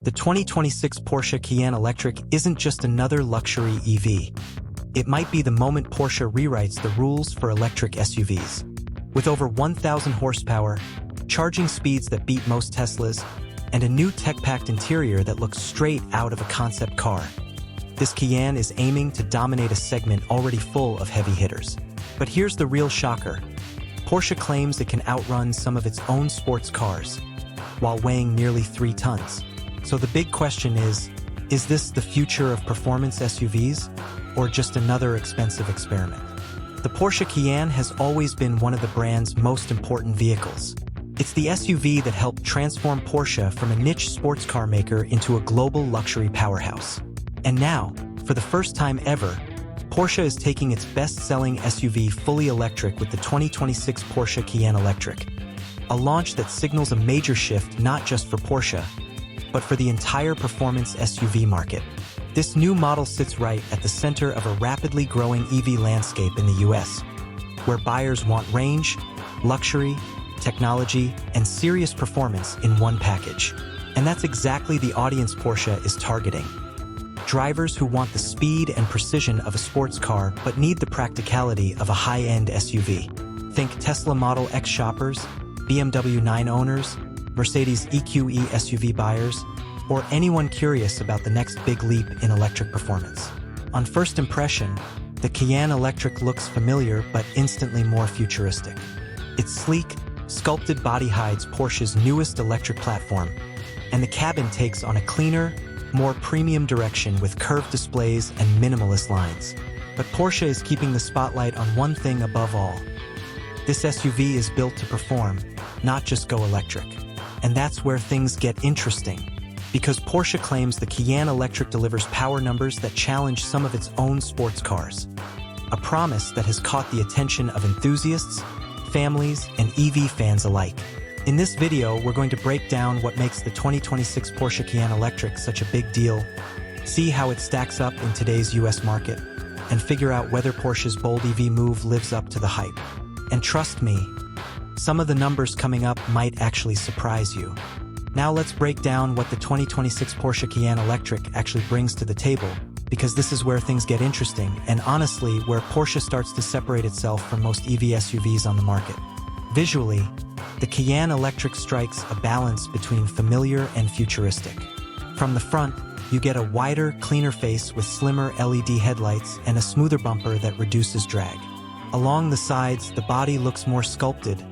The 2026 Porsche Cayenne Electric isn't just another luxury EV. It might be the moment Porsche rewrites the rules for electric SUVs. With over 1,000 horsepower, charging speeds that beat most Teslas, and a new tech-packed interior that looks straight out of a concept car, this Cayenne is aiming to dominate a segment already full of heavy hitters. But here's the real shocker. Porsche claims it can outrun some of its own sports cars, while weighing nearly 3 tons. So the big question is this the future of performance SUVs, or just another expensive experiment? The Porsche Cayenne has always been one of the brand's most important vehicles. It's the SUV that helped transform Porsche from a niche sports car maker into a global luxury powerhouse. And now, for the first time ever, Porsche is taking its best-selling SUV fully electric with the 2026 Porsche Cayenne Electric, a launch that signals a major shift not just for Porsche, but for the entire performance SUV market. This new model sits right at the center of a rapidly growing EV landscape in the US, where buyers want range, luxury, technology, and serious performance in one package. And that's exactly the audience Porsche is targeting. Drivers who want the speed and precision of a sports car but need the practicality of a high-end SUV. Think Tesla Model X shoppers, BMW 9 owners, Mercedes EQE SUV buyers, or anyone curious about the next big leap in electric performance. On first impression, the Cayenne Electric looks familiar but instantly more futuristic. Its sleek, sculpted body hides Porsche's newest electric platform, and the cabin takes on a cleaner, more premium direction with curved displays and minimalist lines. But Porsche is keeping the spotlight on one thing above all. This SUV is built to perform, not just go electric. And that's where things get interesting, because Porsche claims the Cayenne Electric delivers power numbers that challenge some of its own sports cars. A promise that has caught the attention of enthusiasts, families, and EV fans alike. In this video, we're going to break down what makes the 2026 Porsche Cayenne Electric such a big deal, see how it stacks up in today's US market, and figure out whether Porsche's bold EV move lives up to the hype. And trust me, some of the numbers coming up might actually surprise you. Now let's break down what the 2026 Porsche Cayenne Electric actually brings to the table, because this is where things get interesting, and honestly, where Porsche starts to separate itself from most EV SUVs on the market. Visually, the Cayenne Electric strikes a balance between familiar and futuristic. From the front, you get a wider, cleaner face with slimmer LED headlights and a smoother bumper that reduces drag. Along the sides, the body looks more sculpted,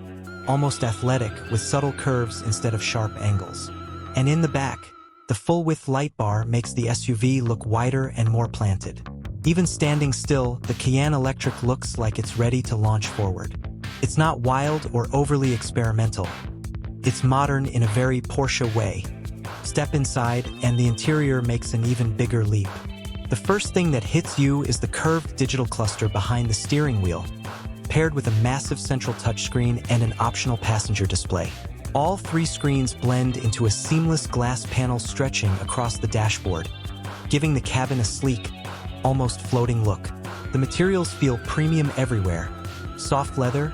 almost athletic, with subtle curves instead of sharp angles. And in the back, the full-width light bar makes the SUV look wider and more planted. Even standing still, the Cayenne Electric looks like it's ready to launch forward. It's not wild or overly experimental. It's modern in a very Porsche way. Step inside, and the interior makes an even bigger leap. The first thing that hits you is the curved digital cluster behind the steering wheel, paired with a massive central touchscreen and an optional passenger display. All 3 screens blend into a seamless glass panel stretching across the dashboard, giving the cabin a sleek, almost floating look. The materials feel premium everywhere: soft leather,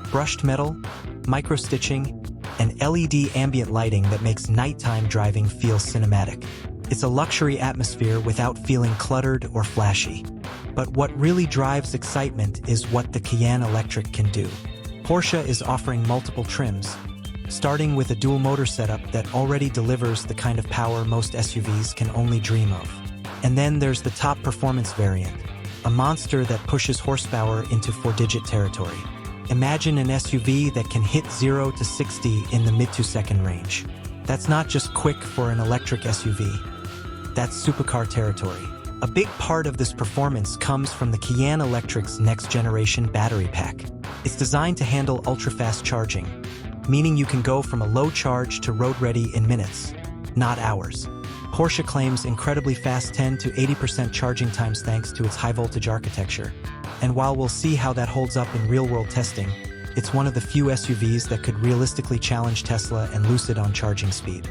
brushed metal, micro-stitching, and LED ambient lighting that makes nighttime driving feel cinematic. It's a luxury atmosphere without feeling cluttered or flashy. But what really drives excitement is what the Cayenne Electric can do. Porsche is offering multiple trims, starting with a dual-motor setup that already delivers the kind of power most SUVs can only dream of. And then there's the top performance variant, a monster that pushes horsepower into 4-digit territory. Imagine an SUV that can hit 0 to 60 in the mid-2-second range. That's not just quick for an electric SUV. That's supercar territory. A big part of this performance comes from the Cayenne Electric's next-generation battery pack. It's designed to handle ultra-fast charging, meaning you can go from a low charge to road-ready in minutes, not hours. Porsche claims incredibly fast 10 to 80% charging times thanks to its high-voltage architecture. And while we'll see how that holds up in real-world testing, it's one of the few SUVs that could realistically challenge Tesla and Lucid on charging speed.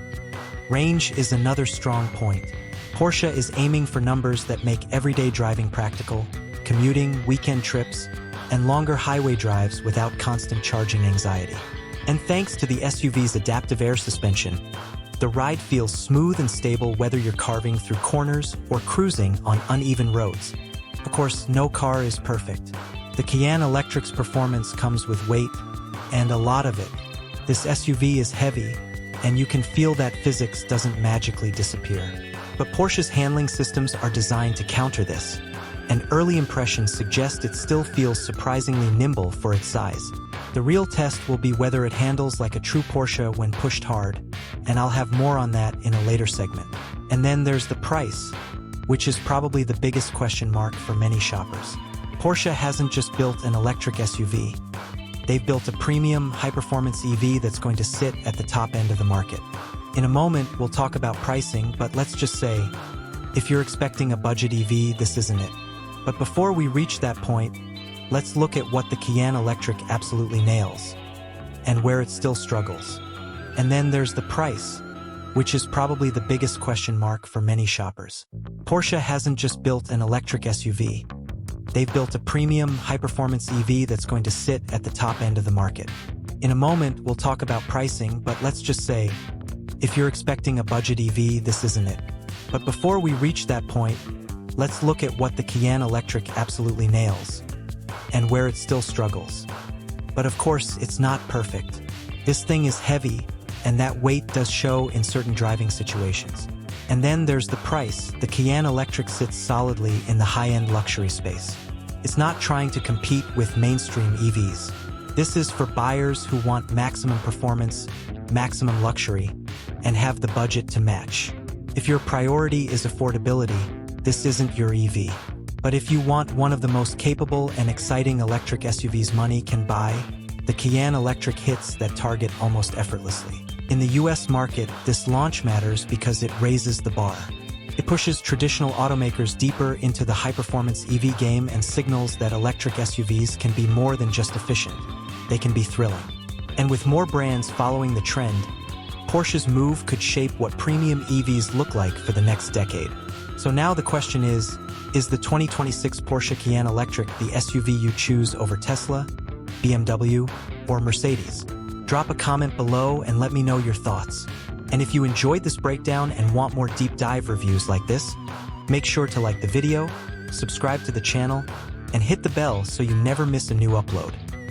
Range is another strong point. Porsche is aiming for numbers that make everyday driving practical, commuting, weekend trips, and longer highway drives without constant charging anxiety. And thanks to the SUV's adaptive air suspension, The ride feels smooth and stable whether you're carving through corners or cruising on uneven roads. Of course, no car is perfect. The Cayenne Electric's performance comes with weight, and a lot of it. This SUV is heavy, and you can feel that physics doesn't magically disappear. But Porsche's handling systems are designed to counter this, and early impressions suggest it still feels surprisingly nimble for its size. The real test will be whether it handles like a true Porsche when pushed hard, and I'll have more on that in a later segment. And then there's the price, which is probably the biggest question mark for many shoppers. Porsche hasn't just built an electric SUV. They've built a premium, high-performance EV that's going to sit at the top end of the market. In a moment, we'll talk about pricing, but let's just say, if you're expecting a budget EV, this isn't it. But before we reach that point, let's look at what the Cayenne Electric absolutely nails, and where it still struggles. And then there's the price, which is probably the biggest question mark for many shoppers. Porsche hasn't just built an electric SUV. They've built a premium, high-performance EV that's going to sit at the top end of the market. In a moment, we'll talk about pricing, but let's just say, if you're expecting a budget EV, this isn't it. But before we reach that point, let's look at what the Cayenne Electric absolutely nails, and where it still struggles. But of course, it's not perfect. This thing is heavy, and that weight does show in certain driving situations. And then there's the price. The Cayenne Electric sits solidly in the high-end luxury space. It's not trying to compete with mainstream EVs. This is for buyers who want maximum performance, maximum luxury, and have the budget to match. If your priority is affordability, this isn't your EV. But if you want one of the most capable and exciting electric SUVs money can buy, the Cayenne Electric hits that target almost effortlessly. In the US market, this launch matters because it raises the bar. It pushes traditional automakers deeper into the high-performance EV game and signals that electric SUVs can be more than just efficient. They can be thrilling. And with more brands following the trend, Porsche's move could shape what premium EVs look like for the next decade. So now the question is the 2026 Porsche Cayenne Electric the SUV you choose over Tesla, BMW, or Mercedes? Drop a comment below and let me know your thoughts. And if you enjoyed this breakdown and want more deep dive reviews like this, make sure to like the video, subscribe to the channel, and hit the bell so you never miss a new upload.